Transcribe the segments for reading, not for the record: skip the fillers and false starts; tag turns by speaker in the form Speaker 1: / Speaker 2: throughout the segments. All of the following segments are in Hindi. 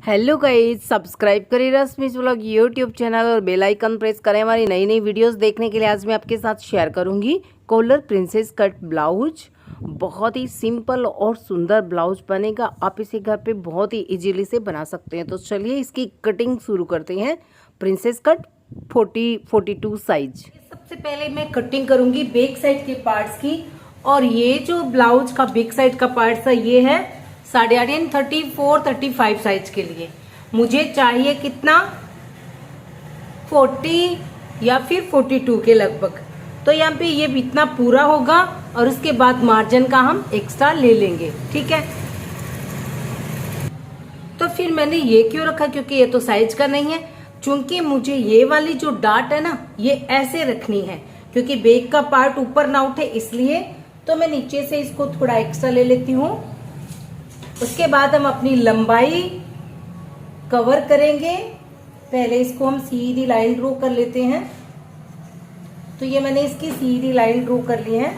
Speaker 1: हेलो गाइस, सब्सक्राइब करें रश्मिस व्लॉग यूट्यूब चैनल और बेल आइकन प्रेस करें हमारी नई नई वीडियोस देखने के लिए। आज मैं आपके साथ शेयर करूंगी कॉलर प्रिंसेस कट ब्लाउज। बहुत ही सिंपल और सुंदर ब्लाउज बनेगा। आप इसे घर पे बहुत ही इजीली से बना सकते हैं। तो चलिए इसकी कटिंग शुरू करते हैं। Princess cut 42 size. सबसे पहले मैं कटिंग करूंगी बैक साइड के पार्ट्स की। और ये जो ब्लाउज का बैक साइड का पार्ट है ये है 8.5 34-35 साइज के लिए। मुझे चाहिए कितना 40 या फिर 42 के लगभग। तो यहाँ पे ये इतना पूरा होगा और उसके बाद मार्जिन का हम एक्स्ट्रा ले लेंगे। ठीक है, तो फिर मैंने ये क्यों रखा, क्योंकि ये तो साइज का नहीं है। चूंकि मुझे ये वाली जो डाट है ना ये ऐसे रखनी है, क्योंकि बैक का पार्ट ऊपर ना उठे इसलिए। तो मैं नीचे से इसको थोड़ा एक्स्ट्रा ले लेती हूँ। उसके बाद हम अपनी लंबाई कवर करेंगे। पहले इसको हम सीधी लाइन ड्रॉ कर लेते हैं। तो ये मैंने इसकी सीधी लाइन ड्रॉ कर ली है।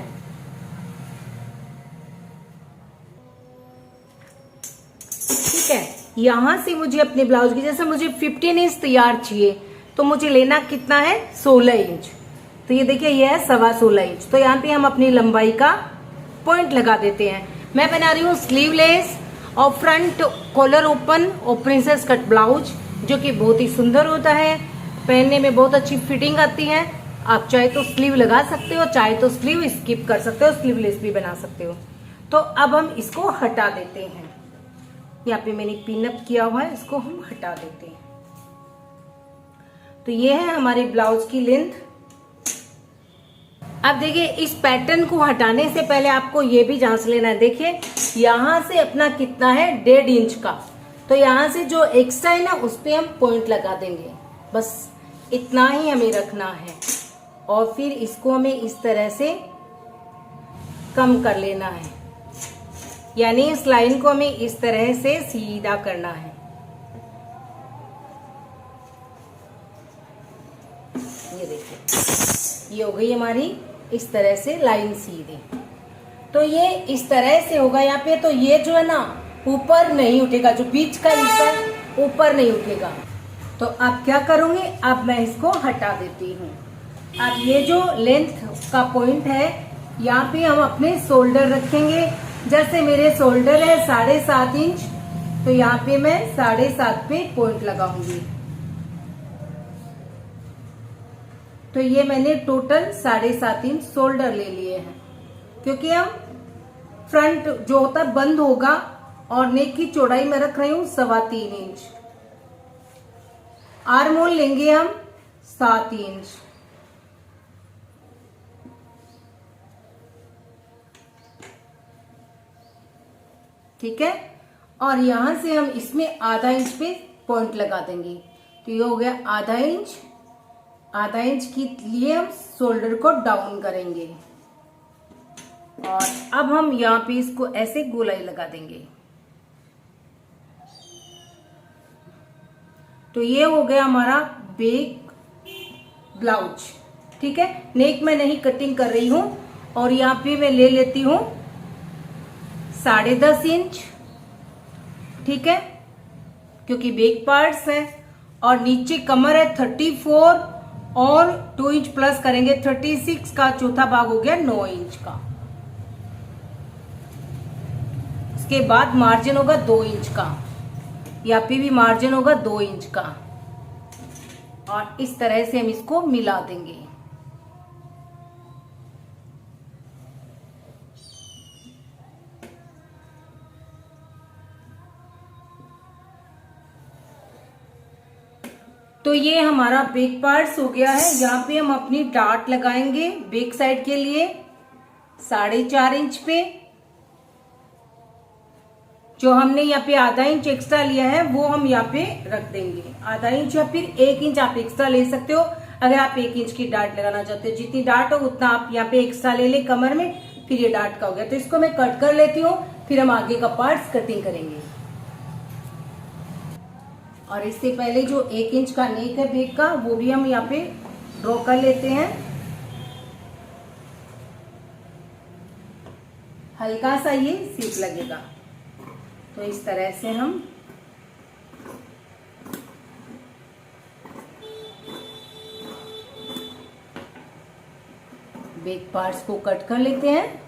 Speaker 1: ठीक है, यहां से मुझे अपने ब्लाउज की, जैसे मुझे 15 इंच तैयार चाहिए तो मुझे लेना कितना है 16 इंच। तो ये देखिए ये है 16.25 इंच। तो यहाँ पे हम अपनी लंबाई का पॉइंट लगा देते हैं। मैं बना रही हूँ स्लीवलेस और फ्रंट कॉलर ओपन और प्रिंसेस कट ब्लाउज, जो कि बहुत ही सुंदर होता है। पहनने में बहुत अच्छी फिटिंग आती है। आप चाहे तो स्लीव लगा सकते हो, चाहे तो स्लीव स्किप कर सकते हो, स्लीवलेस भी बना सकते हो। तो अब हम इसको हटा देते हैं। यहाँ पे मैंने पिन अप किया हुआ है, इसको हम हटा देते हैं। तो ये है हमारे ब्लाउज की लेंथ। अब देखिए इस पैटर्न को हटाने से पहले आपको ये भी जांच लेना है। देखिए यहां से अपना कितना है 1.5 इंच का। तो यहां से जो एक्स्ट्रा है ना उस पे हम पॉइंट लगा देंगे। बस इतना ही हमें रखना है। और फिर इसको हमें इस तरह से कम कर लेना है, यानी इस लाइन को हमें इस तरह से सीधा करना है। ये देखिए ये हो गई हमारी इस तरह से लाइन सीधी। तो ये इस तरह से होगा यहाँ पे। तो ये जो है ना ऊपर नहीं उठेगा, जो बीच का हिस्सा ऊपर नहीं उठेगा। तो अब क्या करूंगी, अब मैं इसको हटा देती हूँ। अब ये जो लेंथ का पॉइंट है यहाँ पे हम अपने शोल्डर रखेंगे। जैसे मेरे शोल्डर है 7.5 इंच, तो यहाँ पे मैं 7.5 पे पॉइंट लगाऊंगी। तो ये मैंने टोटल 7.5 इंच शोल्डर ले लिए हैं, क्योंकि हम फ्रंट जो होता है बंद होगा। और नेक की चौड़ाई में रख रही हूं 3.25 इंच। आर्म होल लेंगे हम 7 इंच। ठीक है, और यहां से हम इसमें आधा इंच पे पॉइंट लगा देंगे। तो ये हो गया आधा इंच। आधा इंच के लिए हम शोल्डर को डाउन करेंगे। और अब हम यहाँ पे इसको ऐसे गोलाई लगा देंगे। तो ये हो गया हमारा बैक ब्लाउज। ठीक है, नेक में नहीं कटिंग कर रही हूं। और यहाँ पे मैं ले लेती हूँ 10.5 इंच। ठीक है, क्योंकि बैक पार्ट्स है। और नीचे कमर है 34 और 2 इंच प्लस करेंगे 36 का चौथा भाग हो गया 9 इंच का। उसके बाद मार्जिन होगा 2 इंच का। यहाँ पे भी मार्जिन होगा 2 इंच का। और इस तरह से हम इसको मिला देंगे। तो ये हमारा बैक पार्ट्स हो गया है। यहाँ पे हम अपनी डाट लगाएंगे बैक साइड के लिए 4.5 इंच पे। जो हमने यहाँ पे आधा इंच एक्स्ट्रा लिया है वो हम यहाँ पे रख देंगे। आधा इंच या फिर 1 इंच आप एक्स्ट्रा ले सकते हो, अगर आप 1 इंच की डाट लगाना चाहते हो। जितनी डाट हो उतना आप यहाँ पे एक्स्ट्रा ले ले कमर में। फिर ये डाट का हो गया। तो इसको मैं कट कर लेती हूँ, फिर हम आगे का पार्ट्स कटिंग करेंगे। और इससे पहले जो 1 इंच का नेक है बैक का वो भी हम यहाँ पे ड्रॉ कर लेते हैं। हल्का सा ये सीप लगेगा। तो इस तरह से हम बैक पार्ट्स को कट कर लेते हैं।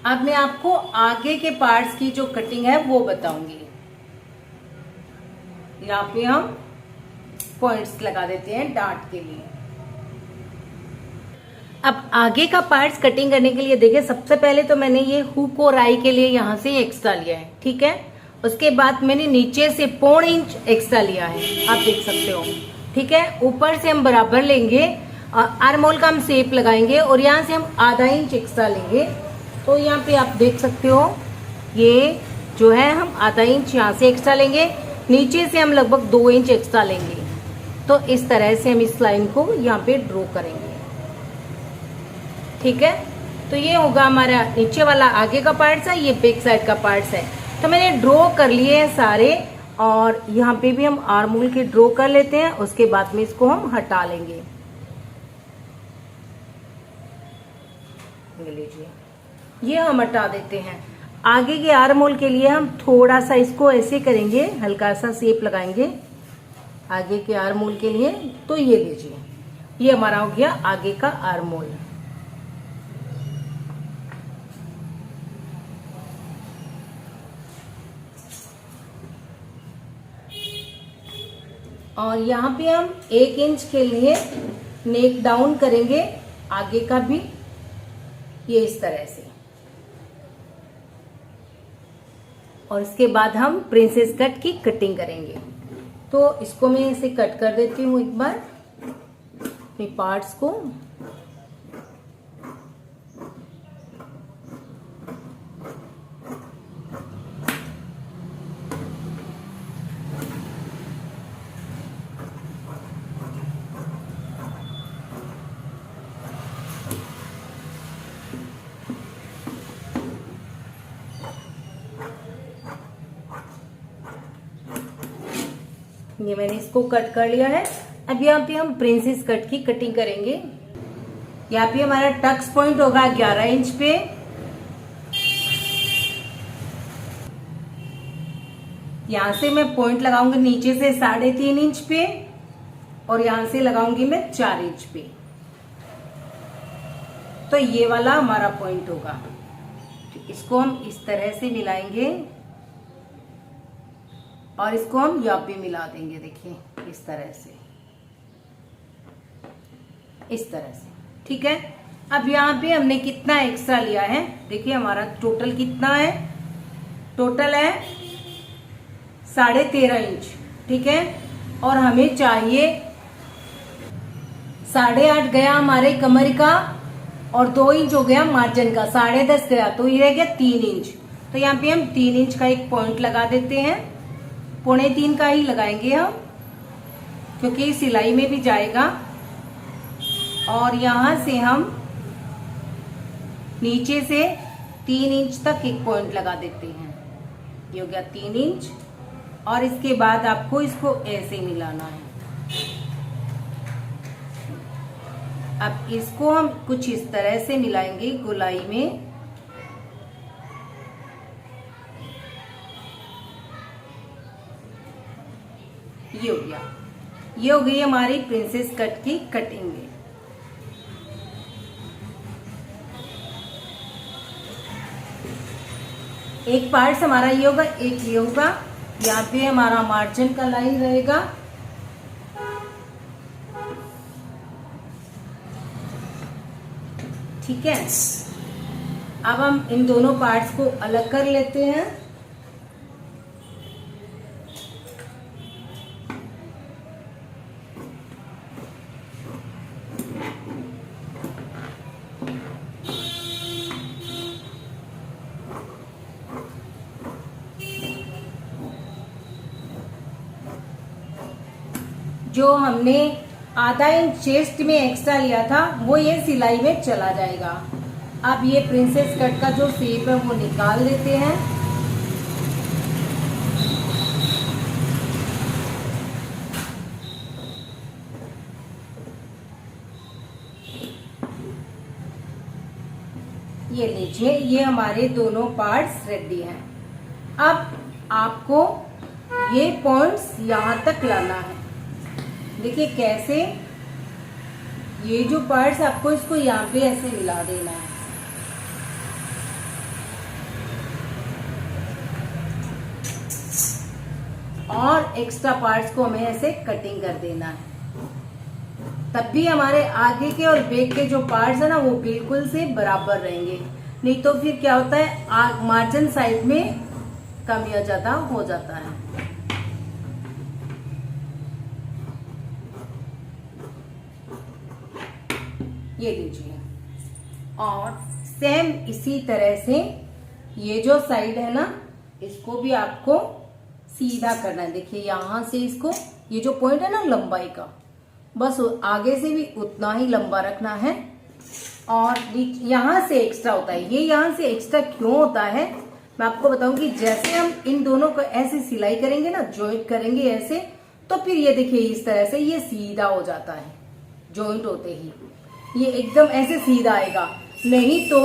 Speaker 1: अब मैं आपको आगे के पार्ट्स की जो कटिंग है वो बताऊंगी। यहाँ पे हम पॉइंट्स लगा देते हैं डांट के लिए। अब आगे का पार्ट्स कटिंग करने के लिए देखिए, सबसे पहले तो मैंने ये हुक और आई के लिए यहाँ से एक्स्ट्रा लिया है, ठीक है। उसके बाद मैंने नीचे से 0.25 इंच एक्स्ट्रा लिया है, आप देख सकते हो, ठीक है। ऊपर से हम बराबर लेंगे और आर्म होल का हम शेप लगाएंगे और यहाँ से हम आधा इंच एक्स्ट्रा लेंगे। तो यहाँ पे आप देख सकते हो, ये जो है हम आधा इंच यहाँ से एक्स्ट्रा लेंगे, नीचे से हम लगभग 2 इंच एक्स्ट्रा लेंगे। तो इस तरह से हम इस लाइन को यहाँ पे ड्रॉ करेंगे, ठीक है। तो ये होगा हमारा नीचे वाला आगे का पार्ट्स है, ये बैक साइड का पार्ट्स है। तो मैंने ड्रॉ कर लिए हैं सारे, और यहाँ पे भी हम आर्म होल के ड्रॉ कर लेते हैं। उसके बाद में इसको हम हटा लेंगे। लीजिए, ये हम हटा देते हैं। आगे के आर्म होल के लिए हम थोड़ा सा इसको ऐसे करेंगे, हल्का सा शेप लगाएंगे आगे के आर्म होल के लिए। तो ये लीजिए, ये हमारा हो गया आगे का आर्म होल। और यहाँ पे हम 1 इंच के लिए नेक डाउन करेंगे आगे का भी, ये इस तरह से। और इसके बाद हम प्रिंसेस कट की कटिंग करेंगे। तो इसको मैं ऐसे कट कर देती हूँ एक बार अपने पार्ट्स को। ये मैंने इसको कट कर लिया है। अब यहाँ पे हम प्रिंसेस कट की कटिंग करेंगे। यहाँ पे हमारा टक्स पॉइंट होगा 11 इंच पे। यहाँ से मैं पॉइंट लगाऊंगी नीचे से 3.5 इंच पे, और यहाँ से लगाऊंगी मैं 4 इंच पे। तो ये वाला हमारा पॉइंट होगा। इसको हम इस तरह से मिलाएंगे और इसको हम यहाँ पे मिला देंगे। देखिए, इस तरह से, इस तरह से, ठीक है। अब यहाँ पे हमने कितना एक्स्ट्रा लिया है, देखिए हमारा टोटल कितना है। टोटल है 13.5 इंच, ठीक है। और हमें चाहिए 8.5 गया हमारे कमर का, और 2 इंच हो गया मार्जिन का, 10.5 गया, तो ये रह गया 3 इंच। तो यहाँ पे हम 3 इंच का एक पॉइंट लगा देते हैं। 2.25 का ही लगाएंगे हम, क्योंकि सिलाई में भी जाएगा। और यहाँ से हम नीचे से 3 इंच तक एक पॉइंट लगा देते हैं। ये हो गया 3 इंच। और इसके बाद आपको इसको ऐसे मिलाना है। अब इसको हम कुछ इस तरह से मिलाएंगे गोलाई में। ये हो गया, ये हो गई हमारी प्रिंसेस कट की कटिंग। एक पार्ट हमारा ये होगा, एक ये होगा। यहाँ पे हमारा मार्जिन का लाइन रहेगा। ठीक है। अब हम इन दोनों पार्ट्स को अलग कर लेते हैं। जो हमने आधा इंच चेस्ट में एक्स्ट्रा लिया था वो ये सिलाई में चला जाएगा। अब ये प्रिंसेस कट का जो शेप है वो निकाल देते हैं। ये लीजिए, ये हमारे दोनों पार्ट्स रेडी हैं। अब आपको ये पॉइंट्स यहाँ तक लाना है। देखिए कैसे, ये जो पार्ट्स आपको इसको यहाँ पे ऐसे मिला देना है। और एक्स्ट्रा पार्ट्स को हमें ऐसे कटिंग कर देना है। तब भी हमारे आगे के और बैक के जो पार्ट्स है ना, वो बिल्कुल से बराबर रहेंगे। नहीं तो फिर क्या होता है, मार्जिन साइड में कम या ज्यादा हो जाता है। ये लीजिए, और सेम इसी तरह से ये जो साइड है ना, इसको भी आपको सीधा करना है। देखिए यहां से इसको, ये जो पॉइंट है ना लंबाई का, बस आगे से भी उतना ही लंबा रखना है। और यहां से एक्स्ट्रा होता है, ये यहां से एक्स्ट्रा क्यों होता है मैं आपको बताऊंगी। जैसे हम इन दोनों को ऐसे सिलाई करेंगे ना, जॉइंट करेंगे ऐसे, तो फिर ये देखिए इस तरह से ये सीधा हो जाता है। जॉइंट होते ही ये एकदम ऐसे सीधा आएगा। नहीं तो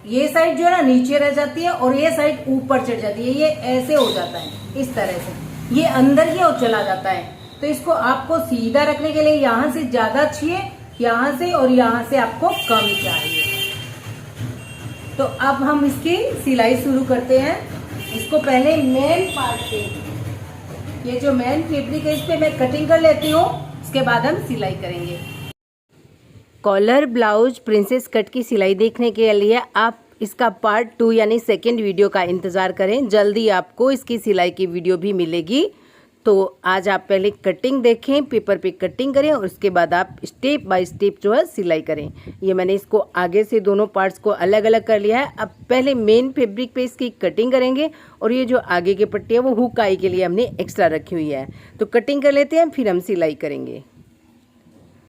Speaker 1: ये साइड जो है ना नीचे रह जाती है और ये साइड ऊपर चढ़ जाती है। ये ऐसे हो जाता है इस तरह से, ये अंदर ही और चला जाता है। तो इसको आपको सीधा रखने के लिए यहाँ से ज्यादा चाहिए, यहाँ से और यहाँ से आपको कम चाहिए। तो अब हम इसकी सिलाई शुरू करते हैं। इसको पहले मेन पार्ट पे, ये जो मेन फैब्रिक है, इस पे मैं कटिंग कर लेती हूँ, उसके बाद हम सिलाई करेंगे। कॉलर ब्लाउज प्रिंसेस कट की सिलाई देखने के लिए आप इसका पार्ट 2 यानी सेकेंड वीडियो का इंतज़ार करें। जल्दी आपको इसकी सिलाई की वीडियो भी मिलेगी। तो आज आप पहले कटिंग देखें, पेपर पे कटिंग करें और उसके बाद आप स्टेप बाय स्टेप जो है सिलाई करें। ये मैंने इसको आगे से दोनों पार्ट्स को अलग अलग कर लिया है। अब पहले मेन फैब्रिक पे इसकी कटिंग करेंगे और ये जो आगे की पट्टी है वो हुक आई के लिए हमने एक्स्ट्रा रखी हुई है। तो कटिंग कर लेते हैं, फिर हम सिलाई करेंगे।